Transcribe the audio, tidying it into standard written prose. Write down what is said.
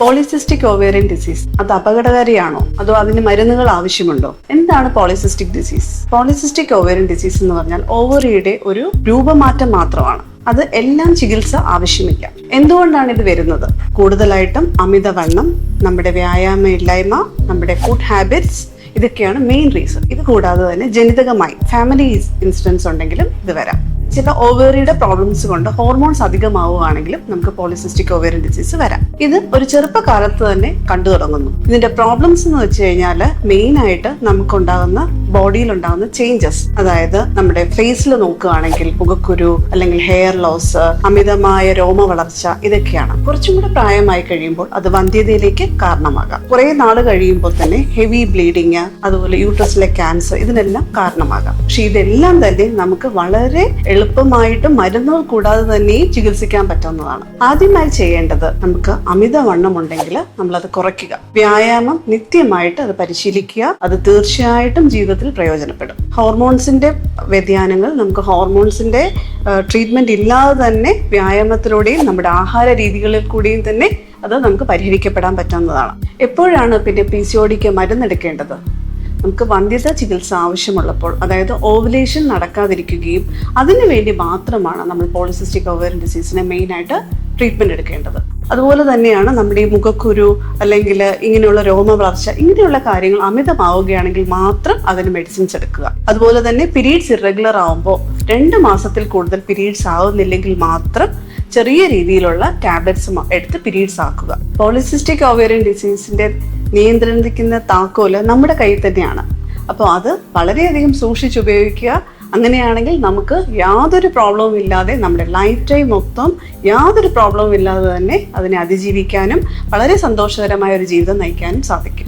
Polycystic ovarian disease അത് അപകടകാരിയാണോ അതോ അതിന് മരുന്നുകൾ ആവശ്യമുണ്ടോ? എന്താണ് polycystic disease? Polycystic ovarian disease എന്ന് പറഞ്ഞാൽ ഓവറിയുടെ ഒരു രൂപമാറ്റം മാത്രമാണ്. അത് എല്ലാം ചികിത്സ ആവശ്യമില്ല. എന്തുകൊണ്ടാണ് ഇത് വരുന്നത്? കൂടുതലായിട്ടും അമിതവണ്ണം, നമ്മുടെ വ്യായാമമില്ലായ്മ, നമ്മുടെ ഫുഡ് ഹാബിറ്റ്സ്, ഇതൊക്കെയാണ് മെയിൻ റീസൺ. ഇത് കൂടാതെ തന്നെ ജനിതകമായി ഫാമിലി ഇൻസിഡൻസ് ഉണ്ടെങ്കിലും ഇത് വരാം. ചില ഓവേറിയുടെ പ്രോബ്ലംസ് കൊണ്ട് ഹോർമോൺസ് അധികമാവുകയാണെങ്കിലും നമുക്ക് പോളിസിസ്റ്റിക് ഓവേറിയൻ ഡിസീസ് വരാം. ഇത് ഒരു ചെറുപ്പകാലത്ത് തന്നെ കണ്ടു തുടങ്ങുന്നു. ഇതിന്റെ പ്രോബ്ലംസ് എന്ന് വെച്ച് കഴിഞ്ഞാൽ മെയിൻ ആയിട്ട് നമുക്കുണ്ടാകുന്ന ബോഡിയിൽ ഉണ്ടാകുന്ന ചേഞ്ചസ്, അതായത് നമ്മുടെ ഫേസിൽ നോക്കുകയാണെങ്കിൽ മുഖക്കുരു അല്ലെങ്കിൽ ഹെയർ ലോസ്, അമിതമായ രോമ വളർച്ച, ഇതൊക്കെയാണ്. കുറച്ചും കൂടെ പ്രായമായി കഴിയുമ്പോൾ അത് വന്ധ്യതയിലേക്ക് കാരണമാകാം. കുറെ നാള് കഴിയുമ്പോൾ തന്നെ ഹെവി ബ്ലീഡിങ്, അതുപോലെ യൂട്രസിലെ ക്യാൻസർ, ഇതിനെല്ലാം കാരണമാകാം. പക്ഷെ ഇതെല്ലാം തന്നെ നമുക്ക് വളരെ എളുപ്പമായിട്ടും മരുന്നുകൾ കൂടാതെ തന്നെയും ചികിത്സിക്കാൻ പറ്റുന്നതാണ്. ആദ്യമായി ചെയ്യേണ്ടത്, നമുക്ക് അമിതവണ്ണം ഉണ്ടെങ്കിൽ നമ്മളത് കുറയ്ക്കുക. വ്യായാമം നിത്യമായിട്ട് അത് പരിശീലിക്കുക. അത് തീർച്ചയായിട്ടും ജീവിതത്തിൽ പ്രയോജനപ്പെടും. ഹോർമോൺസിന്റെ വ്യതിയാനങ്ങൾ നമുക്ക് ഹോർമോൺസിന്റെ ട്രീറ്റ്മെന്റ് ഇല്ലാതെ തന്നെ വ്യായാമത്തിലൂടെയും നമ്മുടെ ആഹാര രീതികളിൽ കൂടിയും തന്നെ അത് നമുക്ക് പരിഹരിക്കപ്പെടാൻ പറ്റുന്നതാണ്. എപ്പോഴാണ് പിന്നെ PCODക്ക് മരുന്നെടുക്കേണ്ടത്? നമുക്ക് വന്ധ്യത ചികിത്സ ആവശ്യമുള്ളപ്പോൾ, അതായത് ഓവുലേഷൻ നടക്കാതിരിക്കുകയും അതിനു വേണ്ടി മാത്രമാണ് നമ്മൾ പോളിസിസ്റ്റിക് ഓവേറിയൻ ഡിസീസിനെ മെയിനായിട്ട് ട്രീറ്റ്മെന്റ് എടുക്കേണ്ടത്. അതുപോലെ തന്നെയാണ് നമ്മുടെ ഈ മുഖക്കുരു അല്ലെങ്കിൽ ഇങ്ങനെയുള്ള രോമ വളർച്ച, ഇങ്ങനെയുള്ള കാര്യങ്ങൾ അമിതമാവുകയാണെങ്കിൽ മാത്രം അതിന് മെഡിസിൻസ് എടുക്കുക. അതുപോലെ തന്നെ പീരീഡ്സ് ഇറഗുലർ ആവുമ്പോൾ 2 മാസത്തിൽ കൂടുതൽ പീരീഡ്സ് ആവുന്നില്ലെങ്കിൽ മാത്രം ചെറിയ രീതിയിലുള്ള ടാബ്ലറ്റ്സ് എടുത്ത് പീരീഡ്സ് ആക്കുക. പോളിസിസ്റ്റിക് ഓവേറിയൻ ഡിസീസിന്റെ നിയന്ത്രിക്കുന്ന താക്കോല് നമ്മുടെ കയ്യിൽ തന്നെയാണ്. അപ്പോൾ അത് വളരെയധികം സൂക്ഷിച്ചുപയോഗിക്കുക. അങ്ങനെയാണെങ്കിൽ നമുക്ക് യാതൊരു പ്രോബ്ലവും ഇല്ലാതെ നമ്മുടെ ലൈഫ് ടൈം മൊത്തം യാതൊരു പ്രോബ്ലവും ഇല്ലാതെ തന്നെ അതിനെ അതിജീവിക്കാനും വളരെ സന്തോഷകരമായ ഒരു ജീവിതം നയിക്കാനും സാധിക്കും.